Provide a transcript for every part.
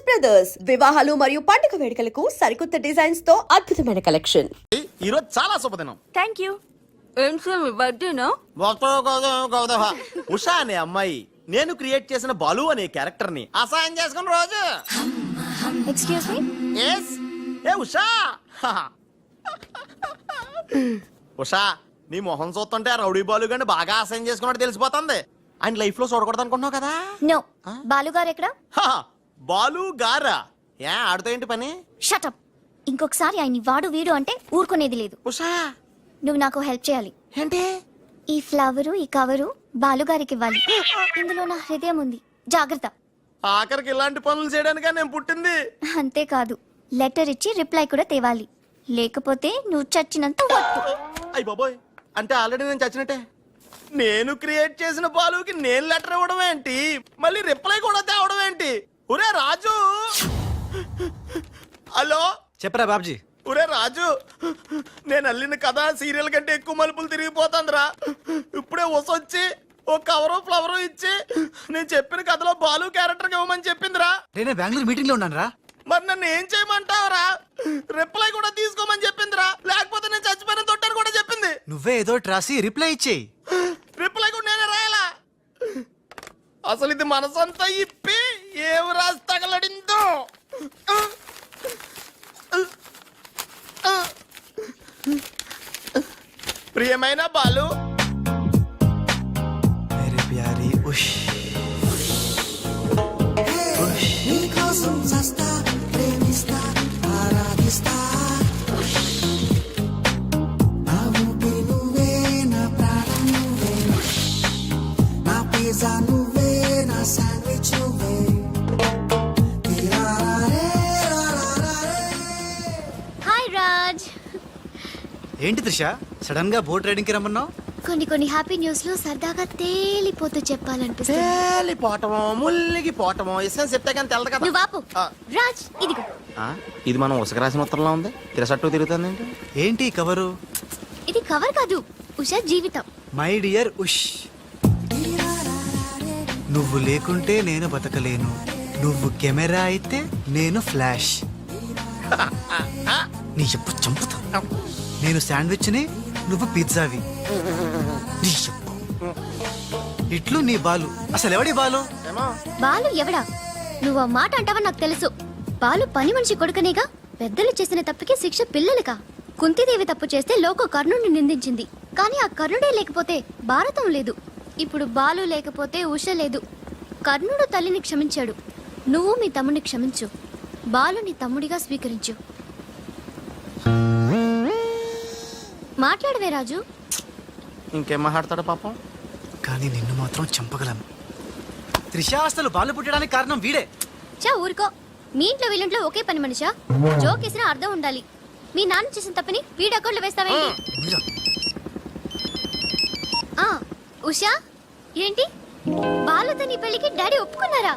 Brothers వివాహాలు మరియు పండుగ వేడుకలకు సరికొత్త డిజైన్స్ తో అద్భుతమైన కలెక్షన్. ఈ రోజు చాలా శుభదినం. Thank you. ఏం సార్ మీ బర్త్డేనా? ఉషా అనే అమ్మాయి నేను క్రియేట్ చేసిన బాలు అనే క్యారెక్టర్ ని అసహాయం చేసుకున్న రోజు. Excuse me. ఎస్ ఏ ఉషా. ఉషా నీ మొహం చూస్తుంటే ఆ రౌడీ బాలు గాని బాగా అసహాయం చేసుకున్నట్టు తెలిసిపోతుంది. ఆయన లైఫ్ లో చూడకూడదు అనుకుంటున్నావు కదా. నో. బాలు గారు ఎక్కడ? బాలు గారా? ఏ ఆడుతో ఏంటి పని? షటప్. ఇంకొకసారి ఆయన్ని వాడు వీడు అంటే ఊరుకునేది లేదు. ఉషా నువ్వు నాకు హెల్ప్ చేయాలి. ఏంటి? ఈ ఫ్లవరు ఈ కవరు బాలుగారికి ఇవ్వాలి. ఇందులో నా హృదయం ఉంది, జాగ్రత్త. ఆఖరికి ఇలాంటి పనులు చేయడానికా నేను పుట్టింది? అంతేకాదు, లెటర్ ఇచ్చి రిప్లై కూడా తేవాలి. లేకపోతే నువ్వు చచ్చినంత ఒట్టు. అయ్య బాబోయ్, అంటే ఆల్రెడీ నేను చచ్చినట్టే. నేను క్రియేట్ చేసిన బాలుకి నేను లెటర్ ఇవ్వడం ఏంటి, మళ్ళీ రిప్లై కూడా తేవడం ఏంటి? ఒరే రాజు. హలో చెప్పరా బాబ్జీ. ఒరే రాజు, నేను అల్లిన కథ సీరియల్ కంటే ఎక్కువ మలుపులు తిరిగిపోతుందిరా. ఇప్పుడే వసొచ్చి ఓ కవరు ఫ్లవరు ఇచ్చి నేను చెప్పిన కథలో బాలు క్యారెక్టర్ ఇవ్వమని చెప్పిందిరా. నేను బెంగళూరు మీటింగ్ లో ఉన్నాను రా. మరి నన్ను ఏం చేయమంటావురా? రిప్లై కూడా తీసుకోమని చెప్పిందిరా. లేకపోతే నేను చచ్చిపోయిన తొట్టని కూడా చెప్పింది. నువ్వే ఏదో రాసి రిప్లై ఇచ్చేయి. రిప్లై కూడా నేనే రాయాలా? అసలు ఇది మనసంతా ఇప్పి ఏం రాసి తగలడిందో. ప్రియమైన బాలు, మేరే ప్యారీ ఉష్ ఉష్. నీకోసం చస్తా, ప్రేమిస్తా, ఆరాధిస్తా. నా ఊపిరి నువ్వే, నా ప్రాణం నువ్వే, నా పిజ్జా నువ్వే, నా శాండ్విచ్ నువ్వే. హాయ్ రాజ్. ఏంటి త్రిష, సడన్ గా బోట్ రైడింగ్ కి రమ్మన్నావు? కొన్ని హ్యాపీ న్యూస్ లో సరదాగా తేలిపోతూ చెప్పాలనిపిస్తుంది. తేలిపోవటమో ముల్లిగిపోవటమో ఇష్టం చెప్తే కానీ తెలదు కదా. నువ్వు ఆపు. రాజ్, ఇదిగో. ఇది మనం ఉసక రాసిన ఉత్తరంలో ఉంది. తిరసట్టు తిరుగుతుంది ఏంటి? ఏంటి ఈ కవరు? ఇది కవర్ కాదు, ఉషా జీవితం. మై డియర్ ఉష్, నువ్వు లేకుంటే నేను బతకలేను. నువ్వు కెమెరా అయితే నేను ఫ్లాష్. నీ చెప్పు చంపుతా. నేను శాండ్విచ్ ని, నువ్వు పిజ్జావి. నీ చెప్పు. ఇట్లు నీ బాలు. అసలు ఎవడి బాలు? బాలు ఎవడా? నువ్వు ఆ మాట అంటావని నాకు తెలుసు. బాలు పని మనిషి కొడుకనేగా. పెద్దలు చేసిన తప్పుకి శిక్ష పిల్లలకా? కుంతిదేవి తప్పు చేస్తే లోక కర్ణుడిని నిందించింది. కానీ ఆ కర్ణుడే లేకపోతే భారతం లేదు. ఇప్పుడు బాలు లేకపోతే ఉష లేదు. కర్ణుడు తల్లిని క్షమించాడు. నువ్వు మీ తమ్ముడిని క్షమించు. బాలుని తమ్ముడిగా స్వీకరించు. మాట్లాడవే రాజు. ఇంకేం మాట్లాడతాడు పాపం. కానీ నిన్ను మాత్రం చంపగలను. త్రిష, అసలు బాలు పుట్టడానికి కారణం వీడే. చా ఊరుకో. మీ ఇంట్లో వీళ్ళంట్లో ఒకే పని మనిషా? జోకేసిన అర్థం ఉండాలి. మీ నాన్న చేసిన తప్పని వీడి అకౌంట్లో వేస్తావేంటి? ఉషా, ఏంటి బాలుతో నీ పెళ్లికి డాడీ ఒప్పుకున్నారా?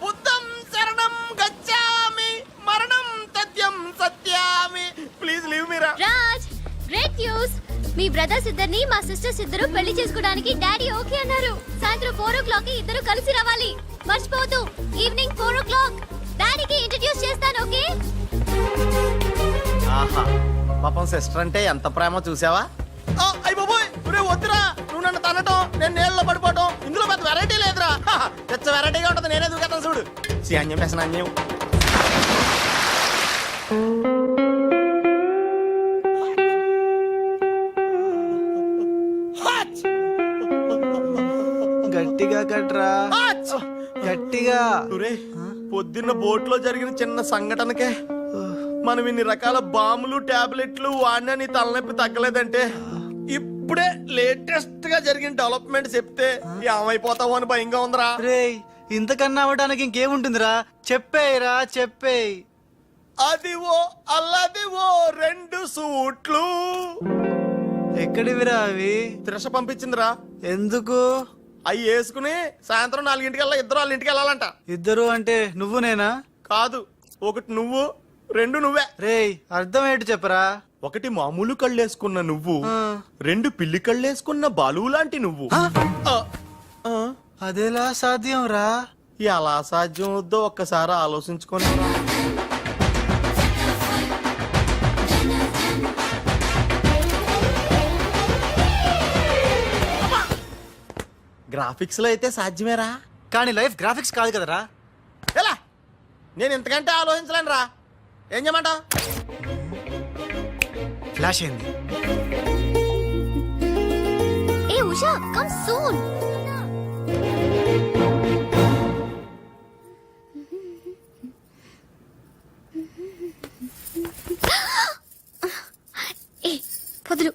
బుద్ధం శరణం గచ్ఛామి, మరణం తథ్యం సత్యామి. ప్లీజ్ లీవ్ మీ రా. Raj, great news. మీ బ్రదర్స్ ఇద్దరిని మా సిస్టర్స్ ఇద్దరు పెళ్లి చేసుకోవడానికి డాడీ ఓకే అన్నారు. సాయంత్రం 4 o'clock కి ఇద్దరు కలిసి రావాలి. మర్చిపోవద్దు. ఈవినింగ్ 4 o'clock డాడీకి ఇంట్రడ్యూస్ చేస్తాను. ఓకే? ఆహా, పాపం సిస్టర్ అంటే ఎంత ప్రేమ చూసావా? అయ్య బాబోయ్, ఒరే వద్దురా. నువ్వు నన్ను తనటం, నేను నీళ్ళలో పడిపోవటం, ఇందులో పెద్ద వెరైటీ లేదురా. పెద్ద వెరైటీగా ఉంటుంది. నేనే దూకేతాను చూడు. అన్యం వేసిన అన్యం. గట్టిగా కట్రా, గట్టిగా. పొద్దున్న బోట్ లో జరిగిన చిన్న సంఘటనకే మనం ఇన్ని రకాల బాంబులు టాబ్లెట్లు వాడినా నీ తలనొప్పి తగ్గలేదంటే ఇప్పుడే లేటెస్ట్ గా జరిగిన డెవలప్మెంట్ చెప్తే ఏమైపోతావు అని భయంగా ఉందిరా. రేయ్, ఇంతకన్నా అవ్వడానికి ఇంకేముంటుందిరా? చెప్పేయరా, చెప్పేయ్. అదివో అల్లదివో 2 సూట్లు. ఎక్కడివిరా అవి? త్రిష పంపించిందిరా. ఎందుకు? అవి వేసుకుని సాయంత్రం 4 ఇద్దరు వాళ్ళ ఇంటికి వెళ్ళాలంట. ఇద్దరు అంటే నువ్వు నేనా? కాదు, ఒకటి నువ్వు, 2 నువ్వే. రేయ్, అర్థం ఏంటి చెప్పరా? ఒకటి మామూలు కళ్ళేసుకున్న నువ్వు, 2 పిల్లి కళ్ళేసుకున్న బాలు లాంటి నువ్వు. అదేలా సాధ్యం రా? ఎలా సాధ్యం అవుద్దో ఒక్కసారి ఆలోచించుకొని గ్రాఫిక్స్ లో అయితే సాధ్యమేరా. కానీ లైఫ్ గ్రాఫిక్స్ కాదు కదరా. ఎలా నేను ఇంతకంటే ఆలోచించలేను రా. ఏం చేయమంటావు? ఫ్లాష్ అయింది. ఏ ఉషా కమ్ సూన్. ఏ వదులు.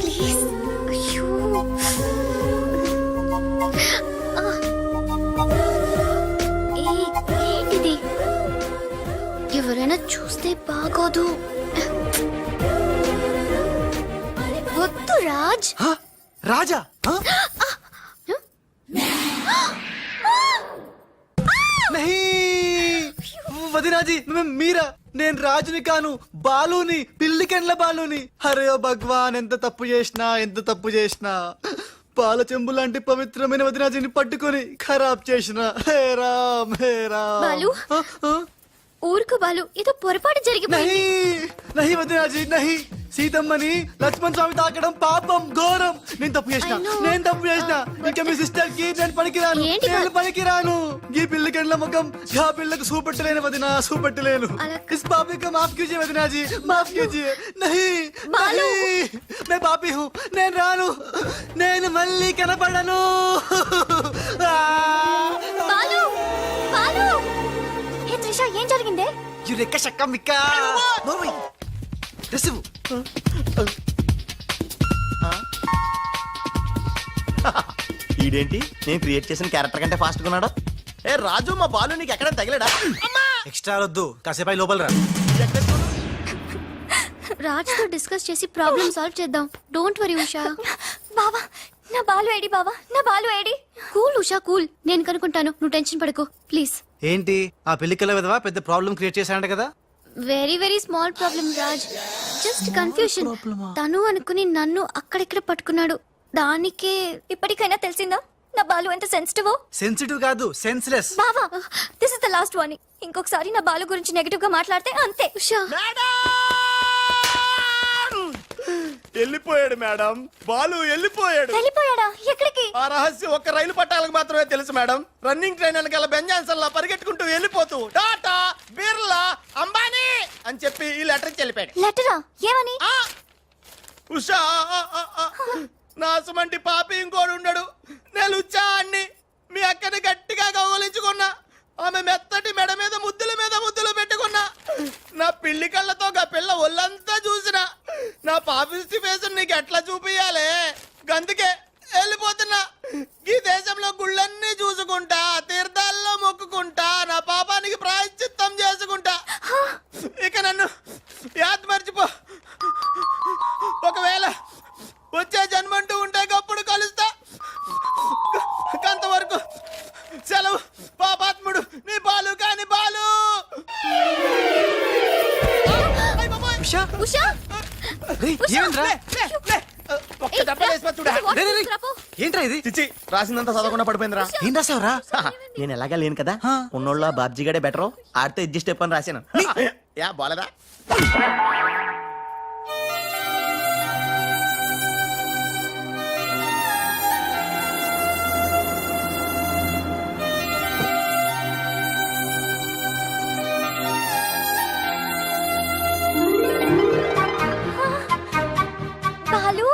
ప్లీజ్. అయ్యో ఏంటిది? ఎవరైనా చూస్తే బాగోదు. వద్దు రాజ్. హ? రాజా హ? నహీ! వదినాజీ మీరా? నేను రాజుని కాను, బాలుని, పిల్లికెండ్ల బాలుని. అరే ఓ భగవాన్, ఎంత తప్పు చేసినా పాల చెంబు లాంటి పవిత్రమైన వదినాజీని పట్టుకొని ఖరాబ్ చేసిన. హే రామ్, హే రామ్. బాలు? ఊరుకు బాలు, ఏదో పొరపాటు జరిగిపోయింది. నహి వదినాజీ నహి. సీతమ్మని లక్ష్మణ్ స్వామి తాకడం పాపం, ఘోరం. నేను తప్పు చేసిన. ఇంకా మీ సిస్టర్ కి నేను పనికిరాను. ఈ పిల్లకెండ్ల ముఖం ఆ పిల్లకు చూపెట్టలేను వదినా, చూపెట్టలేను. ఇస్ పాపి को माफ कीजिए वदना जी, माफ कीजिए. नहीं బాలు. मैं पापी हूँ. నేను రాను, నేను మళ్ళీ కనపడను. బాలు బాలు. ఏ త్రిష, ఏం జరిగిందే? యురెక్క షక్క మిక్క. రిసివ్. ఈడేంటి నేను క్రియేట్ చేసిన క్యారెక్టర్ కంటే ఫాస్ట్ ఉన్నాడు. ఏ రాజు, మా బాలు నీకు ఎక్కడ తగిలేడా? ఎక్స్ట్రా వద్దు, కాసేపు లోపల రా. రాజ్ తో డిస్కస్ చేసి ప్రాబ్లం సాల్వ్ చేద్దాం. Don't worry Usha. బావా, నా బాలు ఏడి? బావా, నా Balu AD? Cool Usha, cool. నేను కనుక్కుంటాను, నువ్వు టెన్షన్ పడకు ప్లీజ్. ఏంటి ఆ పెళ్లికల విధవా పెద్ద ప్రాబ్లం క్రియేట్ చేశాడంట కదా? Very very small problem Raj, just confusion. తను అనుకుని నన్ను అక్కడిక్కడ పట్టుకున్నాడు. దానికే ఇప్పటికైనా తెలిసిందా నా బాలు ఎంత సెన్సిటివ్? సెన్సిటివ్ కాదు, సెన్స్లెస్. బావా, this is the last warning. ఇంకొకసారి నా బాలు గురించి నెగటివ్ గా మాట్లాడితే అంతే. ఉషా, వెళ్ళిపోయాడు మేడం, బాలు వెళ్ళిపోయాడు. వెళ్ళిపోయాడా? ఎక్కడికి? ఆ రహస్యం ఒక్క రైలు పట్టాలకు మాత్రమే తెలుసు మేడం. రన్నింగ్ ట్రైన్ వెనకాల బెంజాన్సన్ లా పరిగెట్టుకుంటూ వెళ్ళిపోతూ టాటా, బిర్లా, అంబానీ అని చెప్పి ఈ లెటర్ ఇచ్చి వెళ్ళిపోయాడు. లెటరా? ఏమని? ఉషా, నా సుమంటి పాపి ఇంకోడు ఉండడు. నేను అన్ని మీ అక్కని గట్టిగా కౌగలించుకున్నా. ఆమె మెత్తటి మెడ మీద ముద్దులు పెట్టుకున్నా. నా పిల్లి కళ్ళతో ఆ పిల్ల ఒళ్ళంతా చూసిన. నా పాపిస్టి ఫేస్ నీకు ఎట్లా చూపియాలే? గందుకే వెళ్ళిపోతున్నా. ఈ దేశంలో గుళ్ళన్నీ చూసుకుంటా, తీర్థాల్లో మొక్కుకుంటా, నా పాపానికి ప్రాయశ్చిత్తం చేసుకుంటా. ఇక నన్ను యాద్ మర్చిపో. ఒకవేళ వచ్చే జన్మంటూ ఉంటే గప్పుడు కలుస్తా. అంతవరకు సెలవు. పాపాత్ముడు నీ బాలు కాని బాలు. ఉషా, ఉషా, ఏమైందిరా? ఒక్క దెబ్బ వేసి చూడా. ఏంట్రా ఇది? చిచ్చి, రాసిందంతా చదవకుండా పడిపోయిందిరా. ఏం రాసావురా? నేను ఎలాగా లేను కదా, ఉన్నోళ్ళ బాబ్జీ గడే బెటర్, ఆడితో అడ్జస్ట్ అయిపోయి రాశాను. యా బాలేదా? బాలు,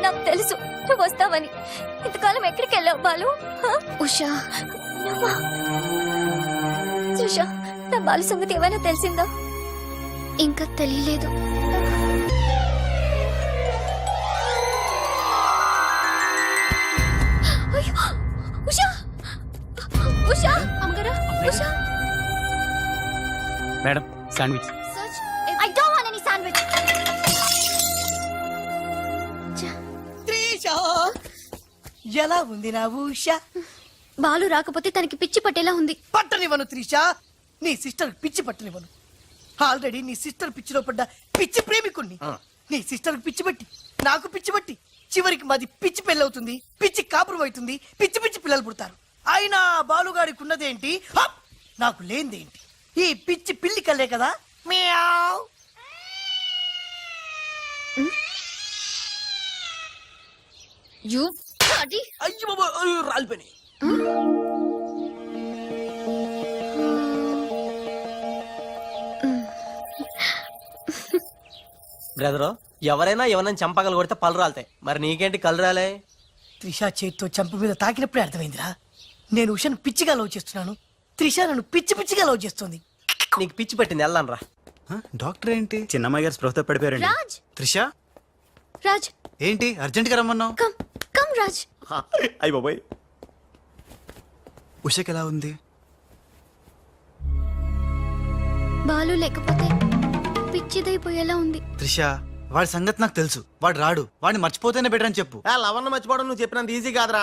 నాకు తెలుసు నువ్వు వస్తావని. ఇంతకాలం ఎక్కడికి వెళ్ళావు బాలు? ఉషా, ఉషా, నా బాలు సంగతి ఏమైనా తెలిసిందా? ఇంకా తెలియలేదు. ఉషా, ఉషా, అమ్మగారా, Usha. Madam, sandwich. I don't want any sandwich. ఎలా ఉంది నా ఊష? బాలు రాకపోతే తనకి పిచ్చి పట్టేలా ఉంది. పట్టనివ్వను త్రిష, నీ సిస్టర్ పిచ్చి పట్టనివ్వను. ఆల్రెడీ నీ సిస్టర్ పిచ్చిలో పడ్డ పిచ్చి ప్రేమికుణ్ణి. నీ సిస్టర్ పిచ్చి పట్టి నాకు పిచ్చి పట్టి చివరికి మాది పిచ్చి పెళ్ళవుతుంది, పిచ్చి కాపురం అవుతుంది, పిచ్చి పిచ్చి పిల్లలు పుడతారు. అయినా బాలుగాడికి ఉన్నదేంటి, హప్! నాకు లేనిదేంటి? ఈ పిచ్చి పిల్లి కల్లే కదా. మియావ్. యు అది అయ్యో బాబా, అయ్యో, రాలిపోయినాయి. బ్రదరు, ఎవరైనా ఎవరైనా చంపగలు కొడితే పళ్ళు రాలుతాయి, మరి నీకేంటి కళ్ళు రాలే? త్రిష చేత్తో చంప మీద తాకినప్పుడే అర్థమైందిరా. నేను ఉషను పిచ్చిగా లవ్ చేస్తున్నాను, త్రిష నన్ను పిచ్చి పిచ్చిగా లవ్ చేస్తుంది. నీకు పిచ్చి పట్టింది, వెళ్ళాను రా. డాక్టర్ ఏంటి చిన్నమ్మాయి గారు స్పృహతో పడిపోయారండి. రాజ్ త్రిష రాజ్ ఏంటి అర్జెంట్ గా రమ్మన్నావు? Come come Raj. అయ్య బాబాయ్, ఉషకి ఎలా ఉంది? బాలు లేకపోతే పిచ్చిదైపోయేలా ఉంది. త్రిష వాడి సంగతి నాకు తెలుసు, వాడు రాడు, వాడిని మర్చిపోతేనే బెటర్ అని చెప్పు. లవన్న మర్చిపోవడం నువ్వు చెప్పినంత ఈజీ కాదురా.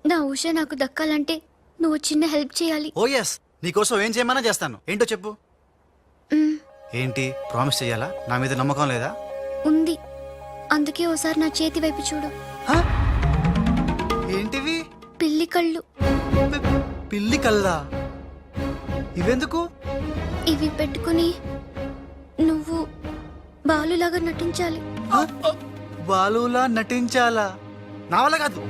నా ఉష నాకు దక్కాలంటే నువ్వు చిన్న హెల్ప్ చేయాలి. ఓ ఎస్, నీకోసం ఏం చేయమన్నా చేస్తాను. ఏంటో చెప్పు. మ్, ఏంటి ప్రామిస్ చెయ్యాలా? నా మీద నమ్మకం లేదా? ఉంది. అందుకే ఓసారి నా చేతి వైపు చూడు. హ? ఏంటివి? పిల్లి కళ్ళు. పిల్లి కల్లా? ఇవెందుకు? ఇవి పెట్టుకుని నువ్వు బాలులాగా నటించాలి. హ? బాలులా నటించాలా? నా వల్ల కాదు.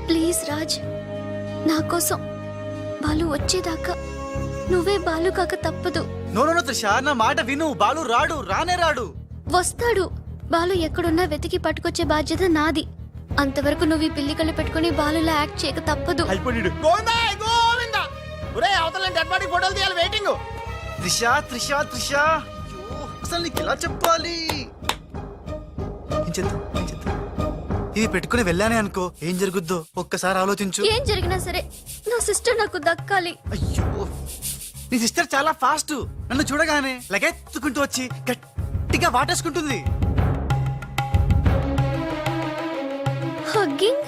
ప్లీజ్ రాజ్, నా కోసం బాలు వచ్చేదాకా నువ్వే బాలు కాక తప్పదు. నో నో నో త్రిష, నా మాట విను. బాలు రాడు, రానే రాడు. వస్తాడు. బాలు ఎక్కడున్నా వెతికి పట్టుకొచ్చే బాధ్యత నాది. అంతవరకు నువ్వు ఈ పిల్లి కళ్ళు పెట్టుకుని బాలులా యాక్ట్ చేయక తప్పదు. అయిపోయాడు. గోవిందా, గోవిందా. ఒరేయ్, అవతల డెడ్ బాడీ ఫోటోలు తీయాలి, వెయిటింగ్. త్రిష త్రిష త్రిష, అయ్యో, అసలు నీకు ఎలా చెప్పాలి? ఏం చేద్దాం, ఏం చేద్దాం? ఇది పెట్టుకుని వెళ్ళానే అనుకో, ఏం జరుగుద్దో ఒక్కసారి ఆలోచించు. ఏం జరిగినా సరే నా సిస్టర్ నాకు దక్కాలి. అయ్యో, నీ సిస్టర్ చాలా ఫాస్ట్. నన్ను చూడగానే లగెత్తుకుంటూ వచ్చి గట్టిగా వాటేసుకుంటుంది. హగ్గింగ్.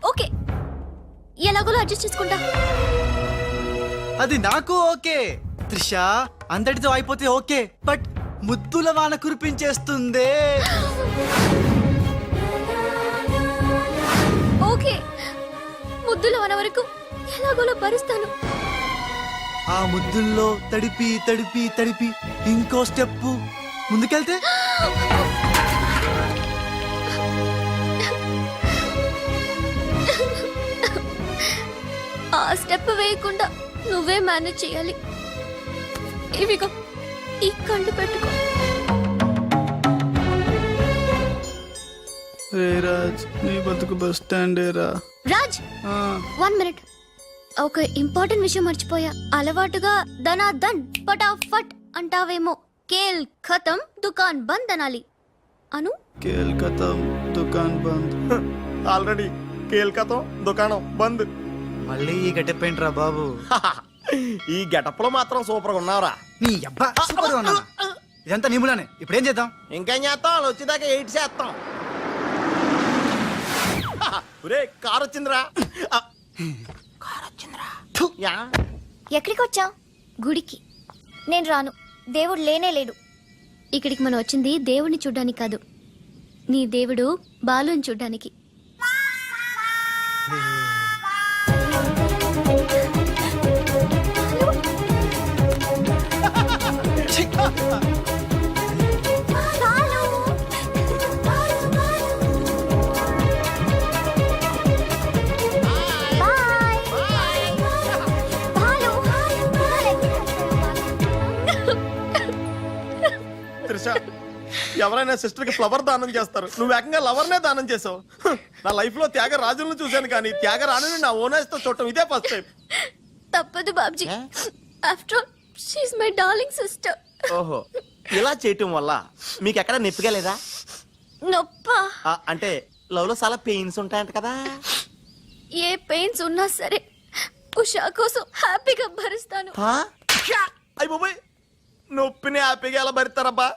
ఓకే, ఎలాగోలో అడ్జస్ట్ చేసుకుంటా. అది నాకు ఓకే త్రిష, అందరితో అయిపోతే ఓకే, బట్ ముద్దుల వాన కురిపించేస్తుందే. ఓకే, ముద్దులు అన్న వరకు ఎలాగోలో భరిస్తాను. ఆ ముద్దుల్లో తడిపి తడిపి తడిపి ఇంకో స్టెప్ ముందుకెళ్తే ఆ స్టెప్ వేయకుండా నువ్వే మేనేజ్ చేయాలి. ఇవిగో ఈ కళ్ళు పెట్టుకో. రే రాజ్, నీ బతుకు బస్ స్టాండే రా. రాజ్, 1 మినిట్. ఒక ఇంపార్టెంట్ విషయం మర్చిపోయా. అలవాటుగా దనా దన్ ఫటాఫట్ అంటావేమో. కేల్ ఖతం దుకాన్ బంద్ అనాలి. అను కేల్కతం దుకాన్ బంద్. ఆల్రెడీ కేల్కతం దుకాణం బంద్. మళ్ళీ ఈ గట్టెప్పేంట్రా బాబు? ఈ గెటప్ లో మాత్రం సూపర్ గా ఉన్నావురా. నీ అబ్బా సూపర్ గా ఉన్నానా? ఇదంతా నీములానే. ఇప్పుడు ఏం చేద్దాం? ఇంకేం చేస్తాం, వాళ్ళు వచ్చేదాకా 8 చేస్తాం. ఒరే, కార్ వచ్చిందిరా. థు, యా. ఎక్కడికి వచ్చా? గుడికి. నేను రాను, దేవుడు లేనే లేడు. ఇక్కడికి మనం వచ్చింది దేవుడిని చూడ్డానికి కాదు, నీ దేవుడు బాలుని చూడ్డానికి. త్రిష, ఎవరైనా సిస్టర్ కి ఫ్లవర్ దానం చేస్తారు, నువ్వు ఏకంగా లవర్ నే దానం చేసావు. నా లైఫ్ లో త్యాగరాజులను చూశాను, కానీ త్యాగరాణిని నా ఓనర్స్ తో చూడటం ఇదే ఫస్ట్ టైం. తప్పదు Babji, after all she is my darling sister. ఓహో, ఇలా చేయటం వల్ల మీకు ఎక్కడ నొప్పిగా లేదా? నొప్పా? అంటే లవ్ లో చాలా పెయిన్స్ ఉంటాయంట కదా. ఏ పెయిన్స్ ఉన్నా సరే ఉషా కోసం హ్యాపీగా భరిస్తాను. అయ్యి బాబాయ్, నొప్పిని హ్యాపీగా ఎలా భరిస్తారబ్బా?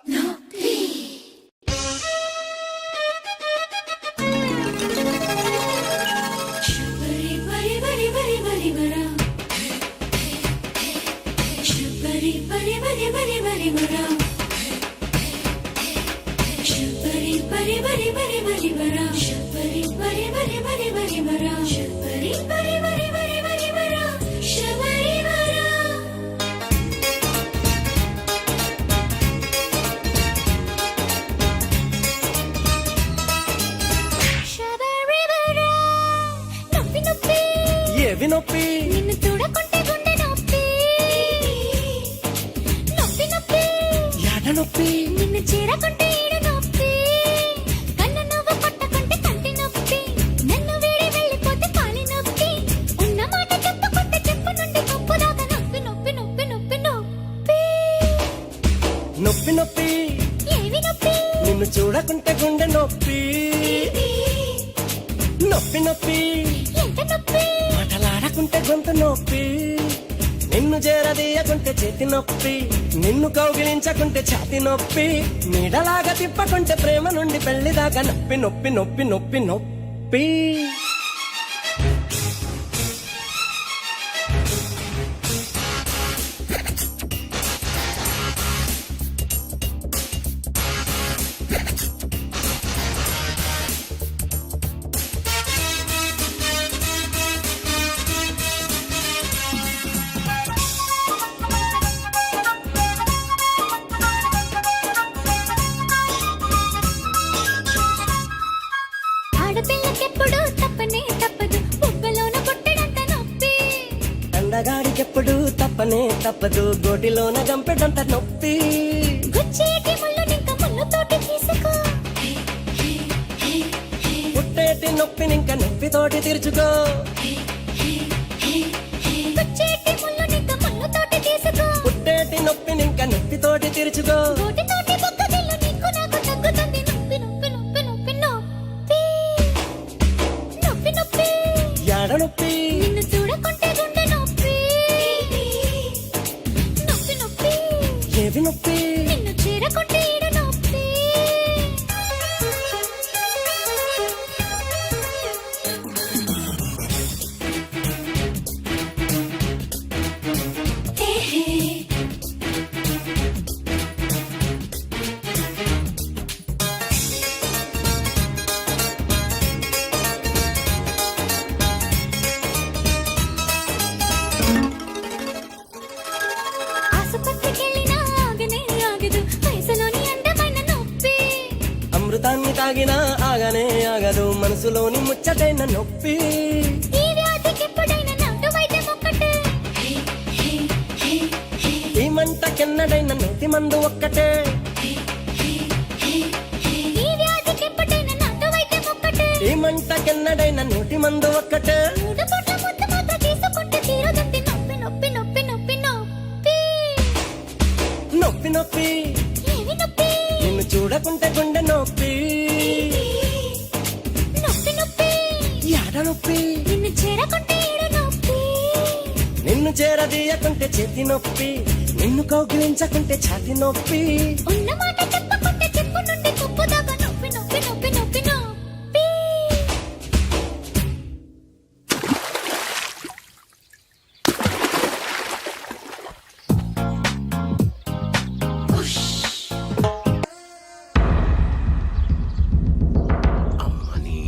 నొప్పి నొప్పి ఏవి నొప్పి? నిన్ను చూడకుంటే గుండె నొప్పి. నొప్పి నొప్పి ఎడ నొప్పి? నిన్ను చేరకుంటే ఈడు నొప్పి. కన్ను నువ్వు పట్టకుంటే కంటి నొప్పి. నన్ను వీడి వెళ్ళిపోతే కాలి నొప్పి. ఉన్న మాట చెప్పుకుంటే చెప్పు నుండి కప్పు దాకా నొప్పి నొప్పి నొప్పి నొప్పి నొప్పి. నొప్పి నొప్పి ఏవి నొప్పి? నిన్ను చూడకుంటే గుండె నొప్పి. నొప్పి నొప్పి ఎంత నొప్పి? మాటలాడకుంటే గొంతు నొప్పి. నిన్ను చేరదీయకుంటే చేతి నొప్పి. నిన్ను కౌగిలించకుంటే ఛాతి నొప్పి. నీడలాగా తిప్పకుంటే ప్రేమ నుండి పెళ్లి దాకా నొప్పి నొప్పి నొప్పి నొప్పి నొప్పి. ఆడపిల్లకెప్పుడు తప్పనే తప్పదు, బుగ్గలోన పుట్టడంత నొప్పి. అందగాడికెప్పుడు తప్పనే తప్పదు, గోటిలోన గంపెడంత నొప్పి. గుచ్చేటి ముళ్ళు నింక ముళ్ళుతోటి తీసుకో. పుట్టేటి నొప్పినింక నొప్పితోటి తీర్చుకో. గుచ్చేటి ముళ్ళు నింక ముళ్ళుతోటి తీసుకో. పుట్టేటి నొప్పినింక నొప్పితోటి తీర్చుకో. గోటితోటి బొగ్గదిల్లు నీకు నాకు తగ్గుతుంది నొప్పి నొప్పి నొప్పి నొప్పి నొప్పి. నొప్పి నొప్పి ఎడ నొప్పి? నిన్ను చూడకుంటే గుండె నొప్పి. నొప్పి నొప్పి ఏవి నొప్పి? నిన్ను చేరకుంటే ఈడు నొప్పి. ఆసుపత్రికెళ్ళినా ఆగనే ఆగదు వయసులోని అందమైన నొప్పి. అమృతాన్ని తాగినా ఆగనే ఆగదు, మనసులోని ముచ్చటైన నొప్పి. ఈ వ్యాధికెప్పుడైనా నాటు వైద్యం ఒక్కటే. ఈ మంటకెన్నడైన నోటి మందు ఒక్కటే. ఈ వ్యాధికెప్పుడైనా నాటు వైద్యం ఒక్కటే. ఈ మంటకెన్నడైన నోటి మందు ఒక్కటే. మూడు పూట్ల ముద్దు మాత్ర తీసుకుంటే తీరుతుంది నొప్పి నొప్పి నొప్పి నొప్పి నొప్పి. నొప్పి నొప్పి ఏవి నొప్పి? నిన్ను చూడకుంటే గుండె నొప్పి. నొప్పి నొప్పి ఎడ నొప్పి? నిన్ను చేరకుంటే ఈడు నొప్పి. నిన్ను చేరదీయకుంటే చేతి నొప్పి. నిన్ను కౌగిలించకుంటే ఛాతి నొప్పి. ఉన్న మాట చెప్పకుంటే చెప్పు నుండి కప్పు దాకా నొప్పి నొప్పి నొప్పి నొప్పి నొప్పి. అమ్మని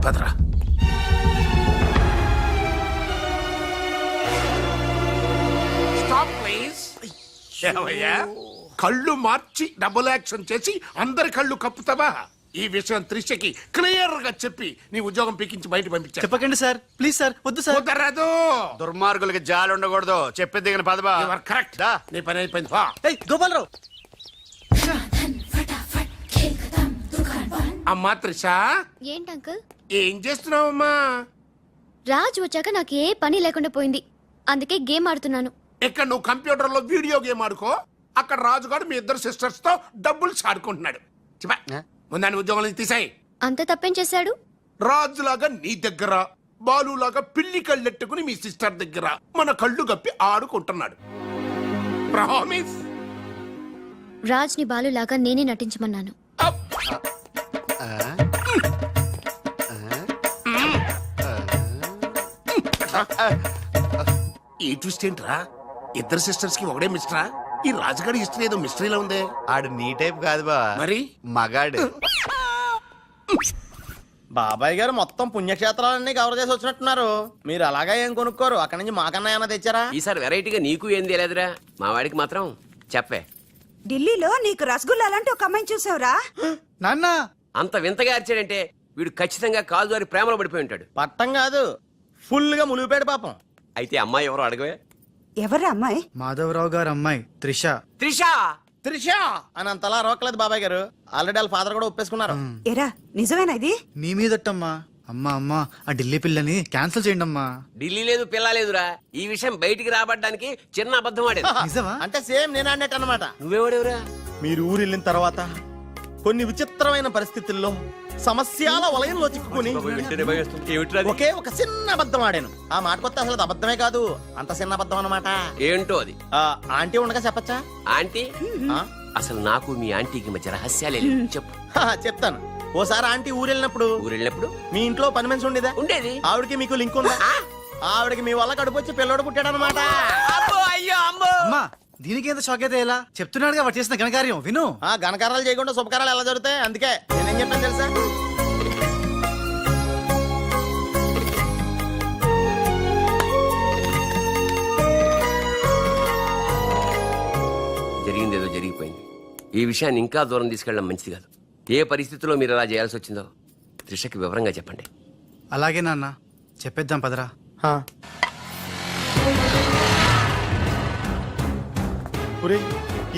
పదరా. Stop please. ఏమయ్యా, కళ్ళు మార్చి డబుల్ యాక్షన్ చేసి అందరి కళ్ళు కప్పుతావా? ఈ విషయం త్రిషకి క్లియర్ గా చెప్పి నీ ఉద్యోగం పీకించి బయట పంపించా. చెప్పకండి సార్, ప్లీజ్ సార్, వద్దు సార్. కుదరదు. దుర్మార్గులకి జాలి ఉండకూడదు. చెప్పేది దిగిన పదబా. You are correct. నీ పని అయిపోయింది. పో. ఏయ్ గోపాలరావు, అమ్మా త్రిష, ఏంటి అంకుల్? ఏం చేస్తున్నావమ్మా? రాజు వచ్చాక నాకు ఏ పని లేకుండా పోయింది, అందుకే గేమ్ ఆడుతున్నాను. ఇక్కడ నువ్వు కంప్యూటర్ లో వీడియో గేమ్ ఆడుకో, అక్కడ రాజుగాడు మీ ఇద్దరు సిస్టర్స్ తో డబ్బులు ఆడుకుంటున్నాడు. ముందాన్ని ఉద్యోగం నుంచి తీసాయి. అంత తప్పేం చేశాడు? రాజులాగా నీ దగ్గర బాలులాగా పిల్లి కళ్ళెట్టుకుని మీ సిస్టర్ దగ్గర మన కళ్ళు గప్పి ఆడుకుంటున్నాడు. ప్రామిస్. రాజ్ ని బాలులాగా నేనే నటించమన్నాను. ఈ ట్విస్ట్ ఏంట్రా? ఇద్దరు సిస్టర్స్ కి ఒకడే మిస్టరా? ఈ రాజుగారి హిస్టరీ ఏదో మిస్టరీలో ఉందే. ఆడు నీ టైప్ కాదు బా, మరి మగాడు. బాబాయ్ గారు మొత్తం పుణ్యక్షేత్రాలన్నీ కవర్ చేసి వచ్చినట్టున్నారు. మీరు అలాగా ఏం కొనుక్కోరు, అక్కడి నుంచి మాకన్నా ఏమైనా తెచ్చారా? ఈసారి వెరైటీగా నీకు ఏం తెలియదురా, మా వాడికి మాత్రం చెప్పే. ఢిల్లీలో నీకు రసగుల్లా లాంటి ఒక అమ్మాయిని చూసావురా? నాన్న అంత వింతగా అరిచాడంటే వీడు ఖచ్చితంగా కాలు ద్వారా ప్రేమలో పడిపోయి ఉంటాడు. పట్టం కాదు, ఫుల్ గా మునిగిపోయాడు పాపం. అయితే అమ్మాయి ఎవరో అడగవే. ఎవరా అమ్మాయి? మాధవరావు గారు అమ్మాయి త్రిష. త్రిషా. త్రిష అని అంతలా రోకలేదు బాబాయ్ గారు. ఆల్రెడీ వాళ్ళ ఫాదర్ కూడా ఒప్పేసుకున్నారు. ఎరా నిజమేనా ఇది? మీ మీదట్టమ్మా. అమ్మా అమ్మా ఆ ఢిల్లీ పిల్లని క్యాన్సిల్ చేయండి అమ్మా. ఢిల్లీ లేదు పిల్ల లేదురా, ఈ విషయం బయటికి రాబడ్డానికి చిన్న అబద్ధం ఆడేది. నిజమా? అంటే సేమ్ నేను అన్నట్టు అనమాట. నువ్వేవాడేవురా? మీరు ఊరు వెళ్ళిన తర్వాత కొన్ని విచిత్రమైన పరిస్థితుల్లో సమస్యల వలయంలో చిక్కుకుని ఒకే ఒక చిన్న అబద్ధం ఆడాను. ఆ మాట కొత్త అసలు అది అబద్ధమే కాదు, అంత చిన్న అబద్ధం అన్నమాట. ఏంటో అది. ఆంటీ ఉండగా చెప్పచ్చా? ఆంటీ? అసలు నాకు మీ ఆంటీకి మధ్య రహస్యాలే చెప్పు. చెప్తాను. ఓసారి ఆంటీ ఊరు వెళ్ళినప్పుడు మీ ఇంట్లో పని మనిషి ఉండేదా? ఉండేది. ఆవిడకి మీకు లింక్ ఉందా? ఆవిడకి మీ వల్ల కడుపు వచ్చి పిల్లోడు పుట్టాడు అనమాట. అమ్మా దీనికి ఎంత షాక్ అయితే ఎలా? చెప్తున్నాడుగా వాడు చేసిన ఘనకార్యం విను. ఘనకారాలు చేయకుండా శుభకారాలు ఎలా జరుగుతాయి? అందుకే నేనేం చెప్పాను తెలుసా? జరిగిందేదో జరిగిపోయింది. ఈ విషయాన్ని ఇంకా దూరం తీసుకెళ్ళడం మంచిది కాదు. ఏ పరిస్థితుల్లో మీరు అలా చేయాల్సి వచ్చిందో త్రిషకి వివరంగా చెప్పండి. అలాగే నాన్న, చెప్పేద్దాం పదరా.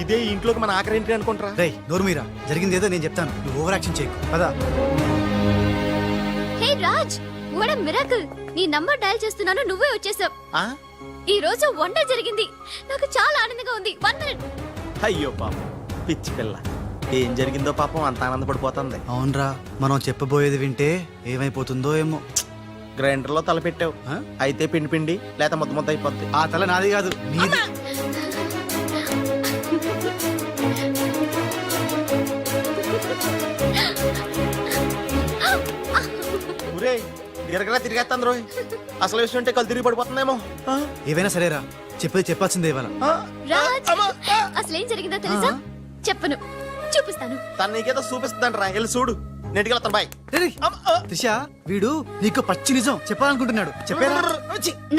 ఇదే ఇంట్లోకి మన ఆఖరి ఎంట్రీ అనుకుంటారా? రేయ్ నోరు మీరా, జరిగింది ఏదో నేను చెప్తాను, నువ్వు ఓవర్ యాక్షన్ చేయకు. పదా. హే రాజ్, వాట్ ఎ మిరాకిల్. నీ నంబర్ డయల్ చేస్తున్నాను, నువ్వే వచ్చేసావు. ఈ రోజు వండర్ జరిగింది. నాకు చాలా ఆనందంగా ఉంది. 1 minute. అయ్యో పాపం పిచ్చి పిల్ల, ఏం జరిగిందో పాపం అంత ఆనందపడిపోతుంది. అవునరా, మనం చెప్పబోయేది వింటే ఏమైపోతుందో ఏమో. గ్రైండర్ లో తల పెట్టావు, అయితే పిండి పిండి లేక ముద్ద ముద్ద అయిపోద్ది. ఆ తల నాది కాదు, నీది. గిరగరా తిరిగేస్తాను రోయ్. అసలు విషయం ఉంటే కళ్ళు తిరిగి పడిపోతుందేమో. ఏవైనా సరేరా, చెప్పేది చెప్పాల్సిందే ఇవాళ. రాజ్, అసలు ఏం జరిగిందో తెలుసా? చెప్పను, చూపిస్తాను. తను నీకేదో చూపిస్తుందంట రా, వెళ్ళి చూడు. నెట్టుకెళ్తాను బాయ్. త్రిష, వీడు నీకు పచ్చి నిజం చెప్పాలనుకుంటున్నాడు. చెప్పేరా?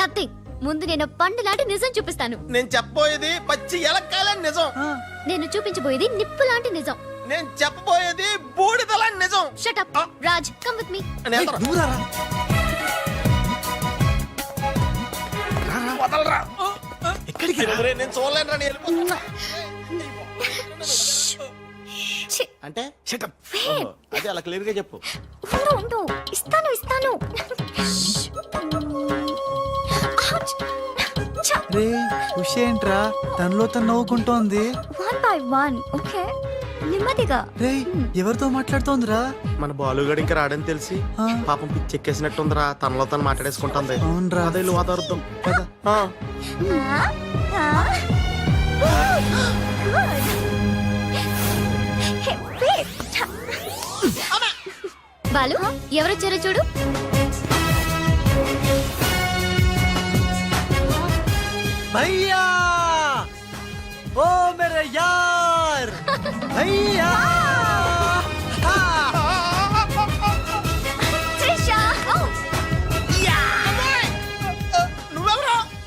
నథింగ్. ముందు నేను పండు లాంటి నిజం చూపిస్తాను. నేను చెప్పబోయేది పచ్చి ఎలక్కాలని నిజం. నేను చూపించబోయేది నిప్పు లాంటి నిజం. నేను చెప్పబోయేది బూడిదలాంటి నిజం. Shut up Raj, come with me. ఎక్కడికి? నేను చూడలేను రా, నేను వెళ్ళిపోతున్నా. అంటే అదే అలా క్లియర్ గా చెప్పు. ఉండు, ఇస్తాను ఇస్తాను. రే ఏంట్రా తనలో తను నవ్వుకుంటోంది. 1 by 1, ఓకే? నెమ్మదిగా. రే ఎవరితో మాట్లాడుతోందిరా? మన బాలుగాడు ఇంకా రాడని తెలిసి పాపం పిచ్చి ఎక్కేసినట్టుందిరా, తనలో తను మాట్లాడేసుకుంటుంది. అవునరా, అదే వాతావరణం. బాలు, ఎవరొచ్చారో చూడు. భయ్యా, ఓ మేరే యార్ భయ్యా.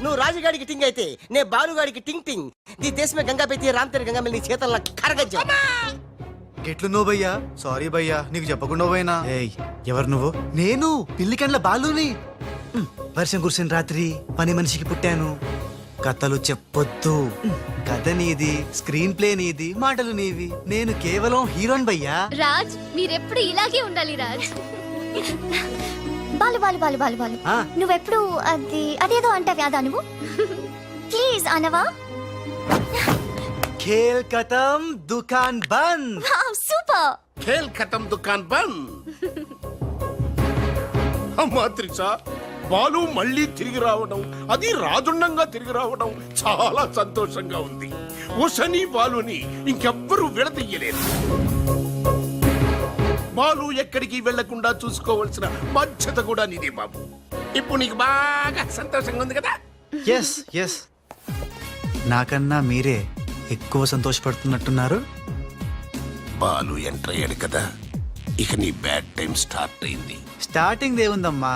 నువ్వు రాజుగాడికి టింగ్ అయితే నే బాలుగాడికి టింగ్ టింగ్. నీ దేశమే గంగా పెట్టి రాంతరి గంగా నీ చేతల్లో కరగజ్జా. ఎట్లు నువ్వు భయ్యా? సారీ భయ్యా, నీకు చెప్పకుండా పోయినా. ఏయ్ ఎవరు నువ్వు? నేను పిల్లికండ్ల బాలుని. వర్షం కురిసిన రాత్రి పని మనిషికి పుట్టాను. కథలు చెప్పొద్దు, కథ నీది, స్క్రీన్ ప్లే నీది, మాటలు నీవి. నేను కేవలం హీరోన్ భయ్యా. రాజ్, మీరెప్పుడు ఇలాగే ఉండాలి రాజ్. బాలు బాలు బాలు బాలు బాలు, నువ్వెప్పుడు అదేదో అంటావి అదా నువ్వు? ప్లీజ్ అనవా? ఖేల్ ఖతం దుకాన్ బంద్. సూపర్. ఖేల్ ఖతం దుకాన్ బంద్. అమ్మా త్రిష, బాలు మళ్ళీ తిరిగి రావడం, అది రాజుండంగా తిరిగి రావడం చాలా సంతోషంగా ఉంది. ఉషని బాలుని ఇంకెవ్వరూ విడదీయలేరు. బాలు ఎక్కడికి వెళ్లకుండా చూసుకోవాల్సిన బాధ్యత కూడా నీదే బాబు. ఇప్పుడు నీకు బాగా సంతోషంగా ఉంది కదా? ఎస్ ఎస్, నాకన్నా మీరే ఎక్కువ సంతోషపడుతున్నట్టున్నారు. బాలు ఎంటర్ అయ్యాడు కదా, ఇక నీ బ్యాడ్ టైం స్టార్ట్ అయింది. స్టార్టింగ్ దేవుందమ్మా,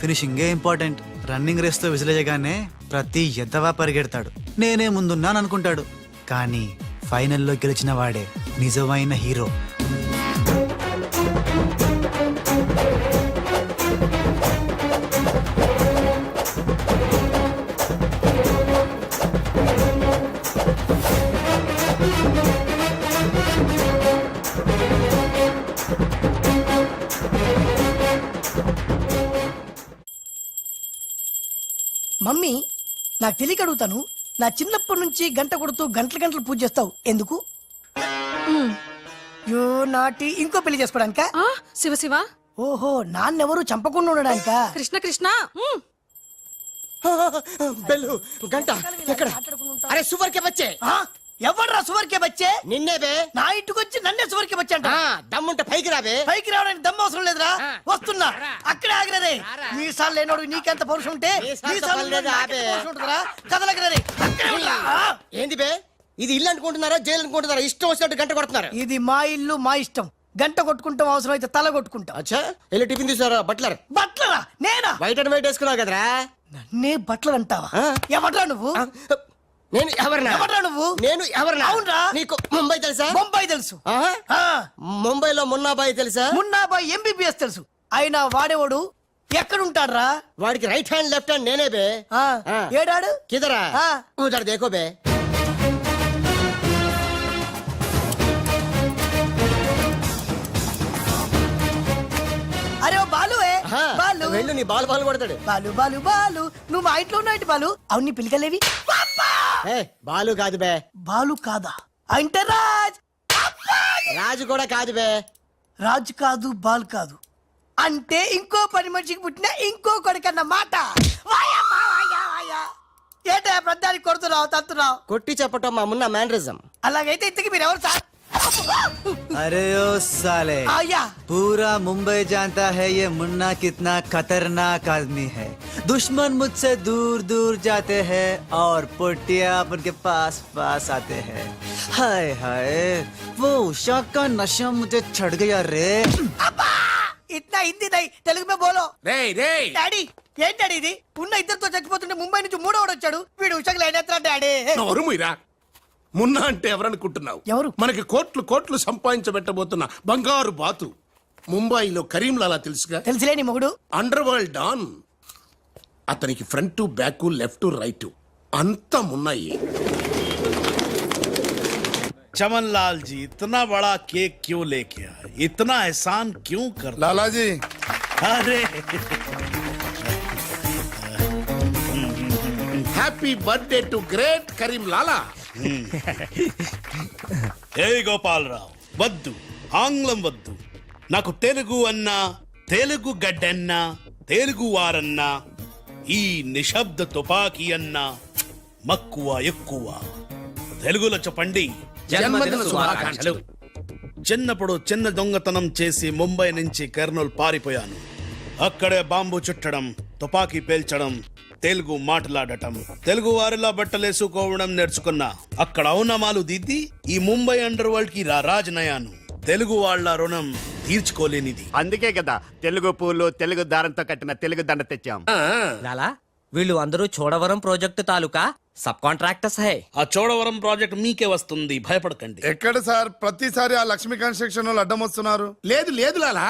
ఫినిషింగే ఇంపార్టెంట్. రన్నింగ్ రేస్ తో విసిలేయగానే ప్రతి ఎద్దవా పరిగెడతాడు, నేనే ముందున్నాను అనుకుంటాడు. కానీ ఫైనల్లో గెలిచిన వాడే నిజమైన హీరో. మమ్మీ, నాకు తెలియక అడుగుతాను, నా చిన్నప్పటి నుంచి గంట కొడుతూ గంటలు గంటలు పూజ చేస్తావు ఎందుకు? యో నాటి ఇంకో పెళ్లి చేసుకోవడానికా? శివ శివ, ఓహో, నాన్నెవరు చంపకుండా ఉండడానికా? కృష్ణ కృష్ణ. బెల్లు గంట ఎక్కడ? అరే సువర్ కే బచ్చే, ఎవర్రా సువర్కే బచ్చే? నిన్నే బే. నా ఇంటికి వచ్చి నన్నే సువర్కే బచ్చే అంట. దమ్ముంటే పైకి రాబే. పైకి రావడానికి దమ్ము అవసరం లేదురా, వస్తున్నా. అక్కడే ఆగిరే. మీసాలు లేనోడు నీకెంత పౌరుషం ఉంటే మీసాలు లేనోడు నాకెంత పౌరుషం ఉంటుందిరా? కదలగిరే, అక్కడే ఉండరా. ఏంది బే, ఇది ఇల్లు అనుకుంటున్నారా జైలు అనుకుంటున్నారా? ఇష్టం వచ్చినట్టు గంట కొడుతున్నారు. ఇది మా ఇల్లు, మా ఇష్టం. గంట కొట్టుకుంటాం, అవసరం అయితే తల కొట్టుకుంటాం. అచ్చా, వెళ్ళి టిఫిన్ తీసారా? బట్లర్ బట్లరా? నేనా? వైట్ అండ్ వైట్ వేసుకున్నావు కదరా. నన్నే బట్టలు అంటావా? ఎవడ్రా నువ్వు? నేను ఎవరన్నా? ఎవడ్రా నువ్వు? నేను ఎవరన్నా? అవునరా? నీకు ముంబై తెలుసా? ముంబై తెలుసు. ముంబైలో మున్నాబాయి తెలుసా? మున్నాబాయ్ ఎంబీబీఎస్ తెలుసు. అయినా వాడేవాడు ఎక్కడుంటాడ్రా? వాడికి రైట్ హ్యాండ్ లెఫ్ట్ హ్యాండ్ నేనే బే. ఏడాడు కిదరా ఉదర్ దేఖో బే. అరే ఓ బాలువే, బాలు. వెళ్ళు, నీ బాలు బాలు కొడతాడు. బాలు బాలు బాలు, నువ్వు మా ఇంట్లో ఉన్నావు బాలు. అవును, నీ పిలికలేవి? బాలు కాదు బే. బాలు కాదా? అంటే రాజ్. రాజు కూడా కాదు బే. రాజు కాదు, బాల్ కాదు అంటే ఇంకో పని మనిషికి పుట్టిన ఇంకో కొడుకన్న మాట. ఏంటో ప్రధానికి కొడుతున్నావు, తత్తున్నావు? కొట్టి చెప్పటం మా మున్న మేనరిజం. అలాగైతే ఇంతకి మీరు ఎవరు సార్? अरे ओ साले, आया पूरा मुंबई जानता है ये मुन्ना कितना खतरनाक आदमी है. दुश्मन मुझसे दूर दूर जाते हैं और पोटिया उनके पास पास आते हैं. हाय हाय, वो उषा का नशा मुझे चढ़ गया रे. ఇట్లా హిందీ నై, తెలుగు మే బోలో. రేయ్ రేయ్, డాడీ ఏంటి డాడీ ఇది? ఉన్న ఇద్దరితో చచ్చిపోతుంటే ముంబై నుంచి మూడోడు వచ్చాడు, వీడు ఉషకు లైన్ ఎత్తాడు డాడీ. నోరు మూయరా. మున్నా అంటే ఎవరనుకుంటున్నావు? ఎవరు? మనకి కోట్లు కోట్లు సంపాదించబెట్టబోతున్న బంగారు బాతు. ముంబైలో కరీంలాలా తెలుసుగా? తెలుసులే నీ మొగుడు. Underworld don. అతనికి ఫ్రంట్ బ్యాక్ లెఫ్ట్ రైట్ అంతా మున్నాయి. चमन लाल जी, इतना बड़ा केक क्यों लेके आए? इतना एहसान क्यों कर? लाला जी, अरे happy birthday to great Karim Lala. ఏ గోపాలరావు వద్దు, ఆంగ్లం వద్దు. నాకు తెలుగు అన్నా, తెలుగు గడ్డన్నా, తెలుగు వారన్నా, ఈ నిశ్శబ్ద తుపాకీ అన్నా మక్కువ ఎక్కువ. తెలుగులో చెప్పండి. జన్మదిన శుభాకాంక్షలు. చిన్నప్పుడు చిన్న దొంగతనం చేసి ముంబై నుంచి కర్నూలు పారిపోయాను. అక్కడే బాంబు చుట్టడం, తుపాకీ పేల్చడం, తెలుగు మాట్లాడటం, తెలుగు వారిలా బట్టలేసుకోవడం నేర్చుకున్నా. అక్కడ ఔనమాలు దిద్ది ఈ ముంబై అండర్ వరల్డ్ కి రాజనయాను. తెలుగు వాళ్ళ రుణం తీర్చుకోలేనిది. అందుకే కదా తెలుగు పూలు తెలుగు దారంతో కట్టిన తెలుగు దండ తెచ్చాం. లాలా, వీళ్ళు అందరూ చోడవరం ప్రాజెక్టు తాలూకా సబ్ కాంట్రాక్టర్స్ హై. ఆ చోడవరం ప్రాజెక్ట్ మీకే వస్తుంది, భయపడకండి. ఎక్కడ సార్ ప్రతిసారి ఆ లక్ష్మీ కన్స్ట్రక్షన్ వాళ్ళు అడ్డం వస్తున్నారు? లేదు లేదు లాలా,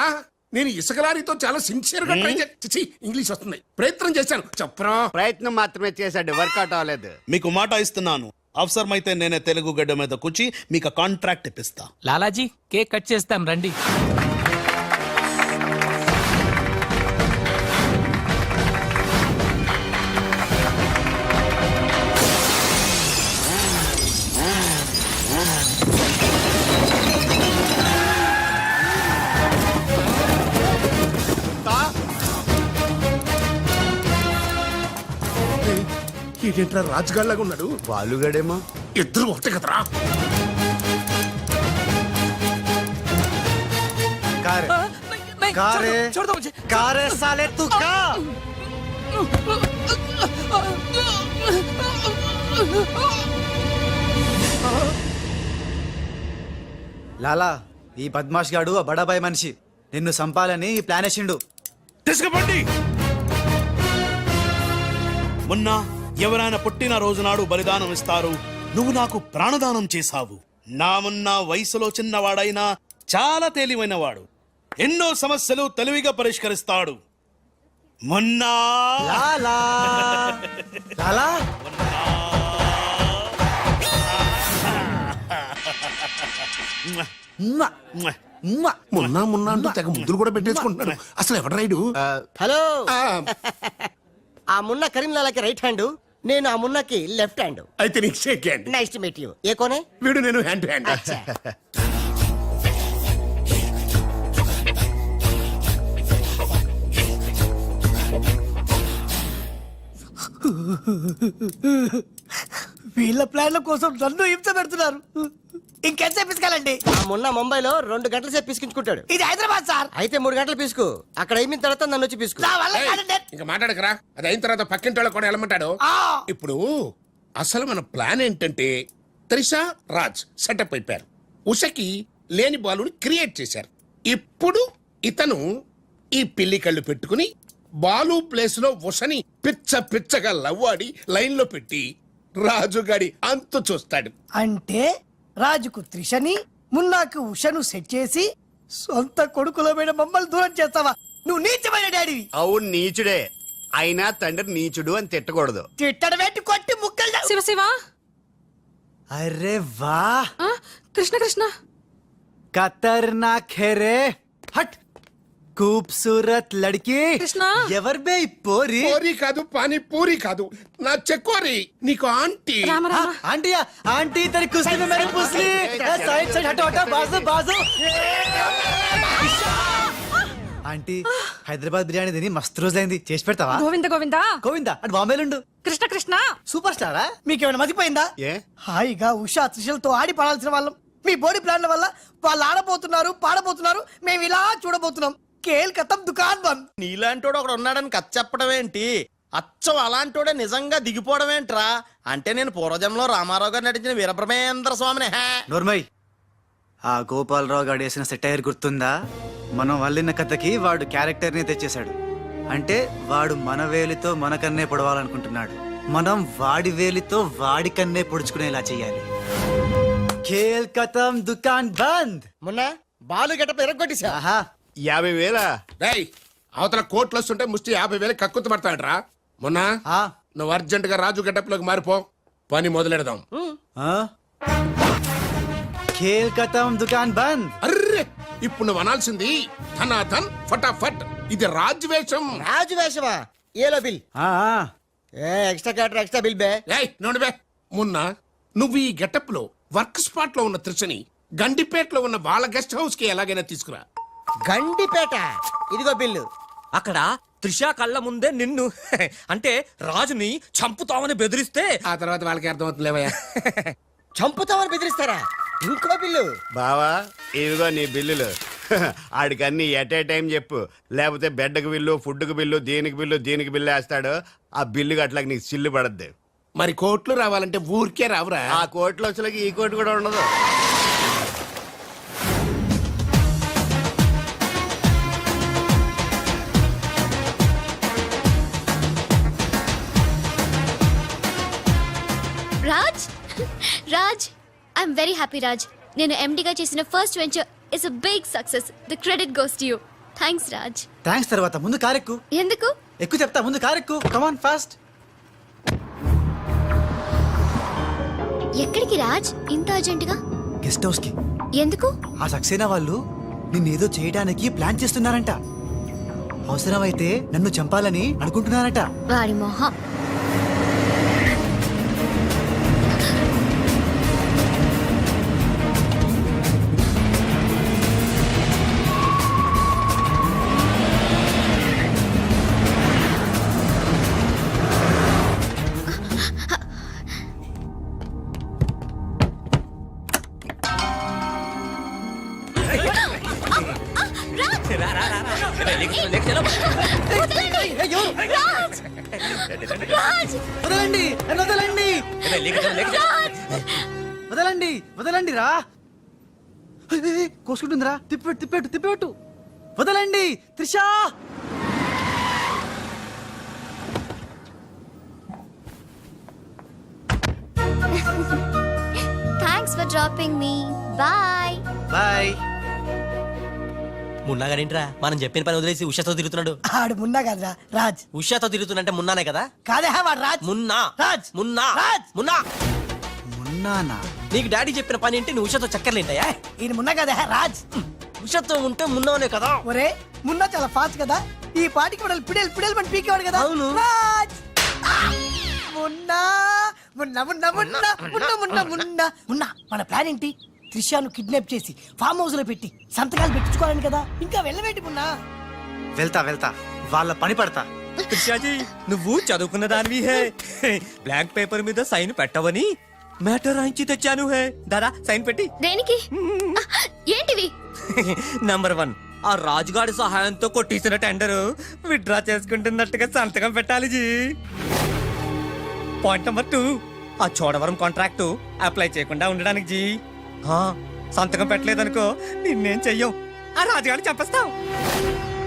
నేను ఇసుక లారీతో చాలా సిన్సియర్ గా ట్రై చేసి ఇంగ్లీష్ వస్తుంది ప్రయత్నం చేశాను. చెప్పరా? ప్రయత్నం మాత్రమే చేశాడు, వర్కౌట్ అవ్వలేదు. మీకు మాట ఇస్తున్నాను, అవసరమైతే నేనే తెలుగు గడ్డ మీద కూర్చి మీకు కాంట్రాక్ట్ ఇప్పిస్తా. లాలాజీ, కేక్ కట్ చేస్తాం రండి. ఏంటంటే రాజుగాళ్ళగా ఉన్నాడు. బాలుగడేమో. ఇద్దరు ఒకటే కదరా. కారే సాలే తు కా లాలా ఈ బద్మాష్ గాడు ఆ బడాబాయ్ మనిషి నిన్ను సంపాలని ఈ ప్లాన్ వేసిండు. తీసుకుపండి. మొన్న ఎవరైనా పుట్టిన రోజు నాడు బలిదానం ఇస్తారు. నువ్వు నాకు ప్రాణదానం చేశావు. నా మొన్న వయసులో చిన్నవాడైనా చాలా తెలివైనవాడు. ఎన్నో సమస్యలు తెలివిగా పరిష్కరిస్తాడు. మొన్నా లాలా లాలా ఉమ్మా, ఉమ్మా. మొన్న మొన్న అంటూ తెగ ముద్దులు కూడా పెట్టేసుకుంటున్నాడు. అసలు ఎవడు రైడు? హలో ఆ, ఆ మున్న కరీంలాలకి రైట్ హ్యాండ్, నేను ఆ మున్నకి లెఫ్ట్ హ్యాండ్. అయితే నీకు shake hand. Nice to meet you. ఏ కోనే? వీడు నేను హ్యాండ్ టు హ్యాండ్. వీళ్ళ ప్లాన్ల కోసం నన్ను హింస పెడుతున్నారు. ఇంకెంతసేపు పిసుకాలండి? ఆ మొన్న ముంబైలో 2 గంటల సేపు పిసుకించుకుంటాడు. ఇది హైదరాబాద్ సార్. అయితే 3 గంటలు పిసుకు. అక్కడ అయిన తర్వాత నన్ను వచ్చి పిసుకు. ఇంకా మాట్లాడకరా. అది అయిన తర్వాత పక్కింటి వాళ్ళు కూడా వెళ్ళమంటాడు. ఇప్పుడు అసలు మన ప్లాన్ ఏంటంటే త్రిషా రాజ్ సెటప్ అయిపోయారు. ఉషకి లేని బాలుని క్రియేట్ చేశారు. ఇప్పుడు ఇతను ఈ పిల్లి కళ్ళు పెట్టుకుని బాలు ప్లేస్ లో ఉషని పిచ్చ పిచ్చగా లవ్వాడి లైన్ లో పెట్టి రాజుగాడి అంతు చూస్తాడు. అంటే రాజుకు త్రిషని, మున్నాకు ఉషను సెట్ చేసి సొంత కొడుకులమైన మమ్మల్ని దూరం చేస్తావా? నువ్వు నీచమైన డాడీవి. అవును నీచుడే. అయినా తండ్రి నీచుడు అని తిట్టకూడదు. తిట్టడం ఏంటి? కొట్టి ముక్కలు. శివ శివ. అరే వా కృష్ణ కృష్ణ. ఖతర్నాక్ హే రే. హట్ खूबसूरत लड़की. కృష్ణ. ఎవరు బే ఈ పోరి? పూరి కాదు, పానీ పూరి కాదు, నా చెక్కోరి. నీకు aunty. Rama Rama. Aunty aunty तेरी कुश्ती में मेरी पुसली. साइड साइड हटो हटो बाजू बाजू. ఆంటీ హైదరాబాద్ బిర్యానీ తిని మస్తు రోజైంది, చేసి పెడతావా? గోవింద గోవింద. గోవిందా అటు బాంబేలుండు. కృష్ణ కృష్ణ. సూపర్ స్టారా? మీకేమైనా మతిపోయిందా? ఏ హాయిగా ఉషా త్రిషలతో ఆడి పాడాల్సిన వాళ్ళం. మీ బాడీ ప్లాన్ల వల్ల వాళ్ళు ఆడబోతున్నారు, పాడబోతున్నారు. మేము ఇలా చూడబోతున్నాం. కేల్ కథం దుకాన్ బంద్. నీలాంటోడు ఒకడు ఉన్నాడని కథ చెప్పడం ఏంటి? అచ్చం అలాంటోడే నిజంగా దిగిపోవడం ఏంట్రా? అంటే నేను పూర్వజంలో రామారావు గారు నటించిన వీరబ్రహ్మేంద్ర స్వామిని. నోర్మయ్, ఆ గోపాలరావు గారు వేసిన సెటైర్ గుర్తుందా? మనం వల్లిన కథకి వాడు క్యారెక్టర్ ని తెచ్చేశాడు. అంటే వాడు మన వేలితో మన కన్నే పొడవాలనుకుంటున్నాడు. మనం వాడి వేలితో వాడి కన్నే పొడుచుకునేలా చెయ్యాలి. ఖేల్ కథం దుకాన్ బంద్. మొన్న బాలు గెటప్ ఎరగొట్టేశా. ఆహా 50,000. రేయ్, అవతల కోట్లు వస్తుంటే ముష్టి 50,000 కక్కుతు పడతాడరా. మొన్న ఆ, నువ్వు అర్జెంట్ గా రాజు గెటప్ లోకి మారిపో. పని మొదలెడదాం. ఆ? ఖేల్ కథం దుకాన్ బంద్. అర్రే, ఇప్పుడు నువ్వు అనాల్సింది ధనాధన్ ఫటాఫట్. ఇది రాజు వేషం. రాజు వేషమా? ఏలో బిల్. ఆ, ఆ. ఎక్స్ట్రా క్యాటర్ ఎక్స్ట్రా బిల్ బే. ఏయ్ నోడు బే. మొన్న నువ్వు ఈ గెటప్ లో వర్క్ స్పాట్ లో ఉన్న త్రిషని గండిపేటలో ఉన్న వాళ్ళ గెస్ట్ హౌస్ కి ఎలాగైనా తీసుకురా. గండిపేట. ఇదిగో బిల్లు. అక్కడ త్రిషా కళ్ళ ముందే నిన్ను అంటే రాజుని చంపుతామని బెదిరిస్తే ఆ తర్వాత వాళ్ళకి అర్థమవుతుందిలేవయ్యా. చంపుతామని బెదిరిస్తారా? ఇంకో బిల్లు. బావా ఇదిగో నీ బిల్లులు. ఆడికన్నీ ఎట్ ఏ టైం చెప్పు. లేకపోతే బెడ్కి బిల్లు, ఫుడ్కి బిల్లు, దీనికి బిల్లు, దీనికి బిల్లు వేస్తాడు. ఆ బిల్లు అట్లాగ నీకు సిల్లు పడద్దు. మరి కోట్లు రావాలంటే ఊరికే రావురా. ఆ కోట్లు వచ్చేలాగా ఈ కోటి కూడా ఉండదు. Raj Raj I'm very happy Raj. నేను ఎండిగా చేసిన first venture is a big success. The credit goes to you. Thanks Raj. Thanks తర్వాత ముందు కారెక్కు. ఎందుకు? ఎక్కువ చెప్తా, ముందు కారెక్కు. Come on fast. ఎక్కడికి రాజ్ ఇంత అర్జెంటుగా? గెస్ట్ హౌస్ కి. ఎందుకు? ఆ సక్సేనా వాళ్ళు నిన్నేదో చేయడానికి ప్లాన్ చేస్తున్నారంట. అవసరమైతే నన్ను చంపాలని అనుకుంటున్నారట. వాడి మొహం. రాజ్ రాజ్ వదలండి నన్ను వదలండి వదలండి వదలండి రా కోసుకుంటుందిరా తిప్పెట్టు తిప్పెట్టు తిప్పెట్టు వదలండి Trisha thanks for dropping me bye bye మున్నాగానేంట్రా మనం చెప్పిన పని వదిలేసి ఉషాతో తిరుగుతున్నాడు. ఆడు మున్నా కదరా రాజ్. ఉషాతో తిరుగుతున్నంటే మున్నానే కదా. కాదే వాడు రాజ్. మున్నా రాజ్. మున్నా రాజ్. మున్నా మున్నానా నీకు డాడీ చెప్పిన పని ఏంటి? నువ్వు ఉషాతో చక్కర్లేంటాయా? ఈయన మున్నా కదే రాజ్. ఉషాతో ఉంటే మున్నానే కదా. ఒరే మున్నా చాలా ఫాస్ట్ కదా, ఈ పాటికి మనల్ని పిడేలు పిడేలు మన పీకేవాడు కదా. అవును. రాజ్. మున్నా మున్నా మున్నా మున్నా మున్నా మున్నా మున్నా మున్నా మన ప్లాన్ ఏంటి? త్రిషాను కిడ్నాప్ చేసి ఫామ్ హౌస్ లో పెట్టి సంతకాలు పెట్టించుకోవాలని కదా. ఇంకా వెళ్ళవేంటి మున్నా? వెళ్తా వెళ్తా వాళ్ళ పని పడతా. త్రిషాజీ నువ్వు చదువుకున్న దానివి హే. బ్లాంక్ పేపర్ మీద సైన్ పెట్టవని మ్యాటర్ రాయించి తెచ్చాను హే. దాదా సైన్ పెట్టి. దేనికి? ఏంటివి? నంబర్ 1 ఆ రాజుగాడి సహాయంతో కొట్టేసిన టెండర్ విత్డ్రా చేసుకుంటున్నట్టుగా సంతకం పెట్టాలి జీ. పాయింట్ నంబర్ 2 ఆ చోడవరం కాంట్రాక్ట్ అప్లై చేయకుండా ఉండడానికి జీ. సంతకం పెట్టలేదనుకో నిన్నేం చెయ్యం, ఆ రాజుగాడిని చంపేస్తాం.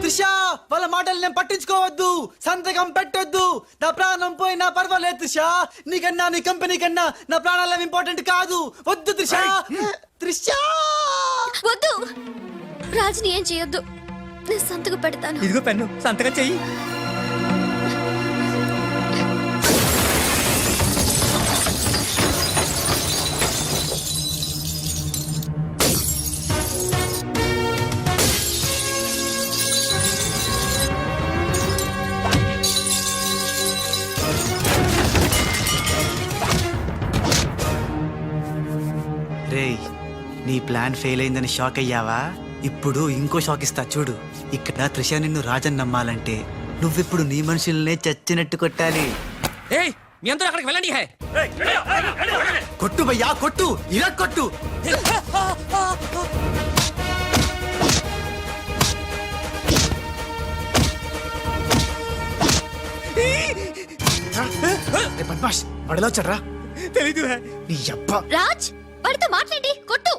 త్రిషా వాళ్ళ మాటలు నేను పట్టించుకోవద్దు, సంతకం పెట్టొద్దు. నా ప్రాణం పోయినా పర్వాలేదు త్రిషా, నీకన్నా నీ కంపెనీ కన్నా నా ప్రాణాలు ఇంపార్టెంట్ కాదు. వద్దు త్రిషా. త్రిషా వద్దు, రాజుని ఏం చేయొద్దు. నేను సంతకం పెడతాను. ఇదిగో పెన్ను, సంతకం చెయ్యి. రేయ్ నీ ప్లాన్ ఫెయిల్ అయిందని షాక్ అయ్యావా? ఇప్పుడు ఇంకో షాక్ ఇస్తా చూడు. ఇక్కడ త్రిష నిన్ను రాజన్ నమ్మాలంటే నువ్విప్పుడు నీ మనుషుల్నే చచ్చినట్టు కొట్టాలి. ఏయ్ మీ అందరూ అక్కడికి వెళ్ళండి హే. కొట్టు భయ్యా కొట్టు, ఇలా కొట్టు. బద్మాష్ వాడిలో వచ్చాడ్రా. తెలీదు హే. నీ అబ్బా రాజ్ వాడితో మాట్లాడి కొట్టు.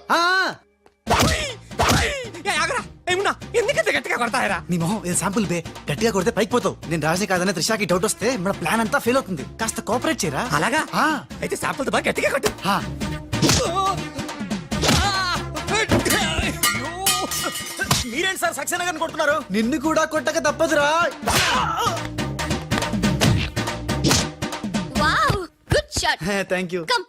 ఎందుకంత గట్టిగా కొడతాయరా? నీ మొహం ఇది శాంపుల్ బే, గట్టిగా కొడితే పైకి పోతావు. నేను రాజే కాదనే త్రిషాకి డౌట్ వస్తే మన ప్లాన్ అంతా ఫెయిల్ అవుతుంది. కాస్త కోఆపరేట్ చేయరా. అలాగా? ఆ. అయితే శాంపుల్ బాగా గట్టిగా కొట్టు. ఆ. మీరేంటి సార్ సక్సేనా గారిని కొడుతున్నారు? నిన్ను కూడా కొట్టక తప్పదురా. Wow good shot. Thank you. Come.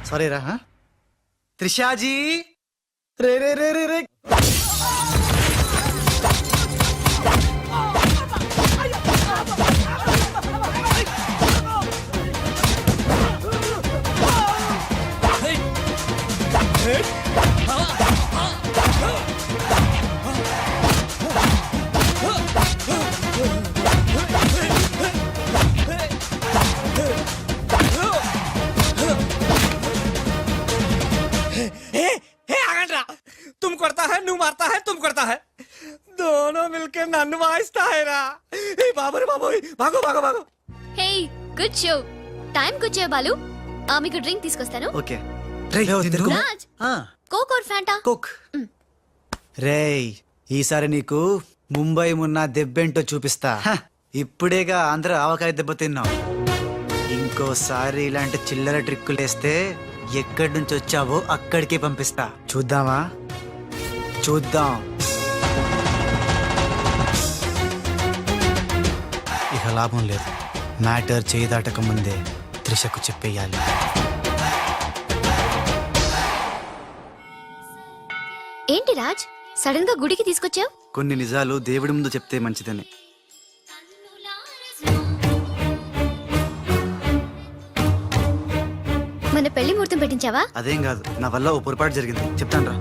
Sorry రా. త్రిషాజీ రే రే రే రే రే. तुम करता है, నువ్వు मारता है, तुम करता है, दोनों मिलके నన్ను వాయిస్తా है రా. ఏ బాబు రే బాబు, భాగో భాగో భాగో. Hey good show. టైం కూర్చో బాలు. మీకు డ్రింక్ తీసుకొస్తాను. Okay. Raj coke or fanta? Coke. రేయ్ ఈసారి నీకు ముంబై మున్నా దెబ్బేంటో చూపిస్తా. ఇప్పుడేగా ఆంధ్ర ఆవకాయ దెబ్బ తిన్నావు. ఇంకోసారి ఇలాంటి చిల్లర ట్రిక్కులేస్తే ఎక్కడి నుంచి వచ్చావో అక్కడికే పంపిస్తా. చూద్దామా? చూద్దాం. ఇక లాభం లేదు. మ్యాటర్ చేయి దాటక ముందే త్రిషకు చెప్పేయాలి. ఏంటి రాజ్ సడన్ గా గుడికి తీసుకొచ్చావు? కొన్ని నిజాలు దేవుడి ముందు చెప్తే మంచిదని. మన పెళ్లి ముహూర్తం పెట్టించావా? అదేం కాదు, నా వల్ల ఓ పొరపాటు జరిగింది, చెప్తాను రా.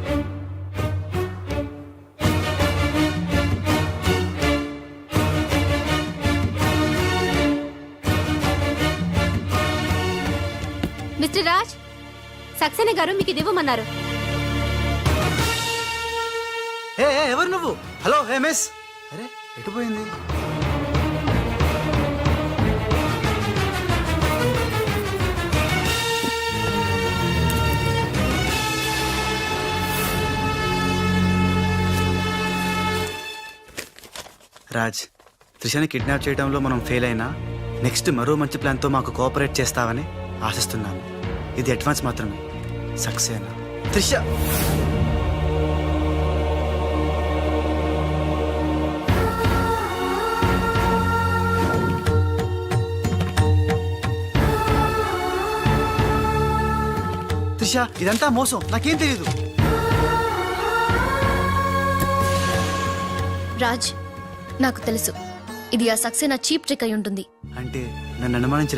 మిస్టర్ రాజ్, సక్సేనా గారు మీకు ఇది ఇవ్వమన్నారు. ఎవరు నువ్వు? హలో, హే మిస్. అరే ఎటు పోయింది? రాజ్, త్రిషని కిడ్నాప్ చేయడంలో మనం ఫెయిల్ అయినా నెక్స్ట్ మరో మంచి ప్లాన్తో మాకు కోఆపరేట్ చేస్తావని ఆశిస్తున్నాను. ఇది అడ్వాన్స్ మాత్రమే. సక్సేనా, త్రిష. త్రిష, ఇదంతా మోసం, నాకేం తెలీదు. రాజ్, నాకు తెలుసు ఇది ఆ సక్సేనా చీప్ ట్రిక్ అయి ఉంటుంది. అంటే నన్ను అనుమానించలేదు.